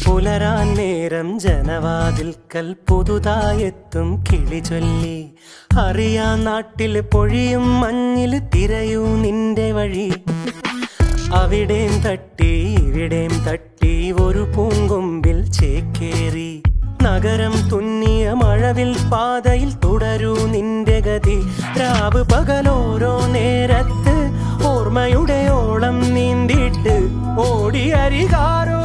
പുലരാൻ നേരം ജനവാതിൽക്കൽ പുതുതായെത്തും കിളി ചൊല്ലി. അറിയാൻ നാട്ടിൽ പൊഴിയും മഞ്ഞിൽ തിരയൂ നിന്റെ വഴി. അവിടേം തട്ടി ഇവിടേം തട്ടി ഒരു പൂങ്കൊമ്പിൽ ചേക്കേറി. നഗരം തുന്നിയ മഴവിൽ പാതയിൽ തുടരൂ നിന്റെ ഗതി. രാവ് പകലോരോ നേരത്ത് ഓർമ്മയുടെ ഓളം നീന്തിട്ട് ഓടിയരികാരോ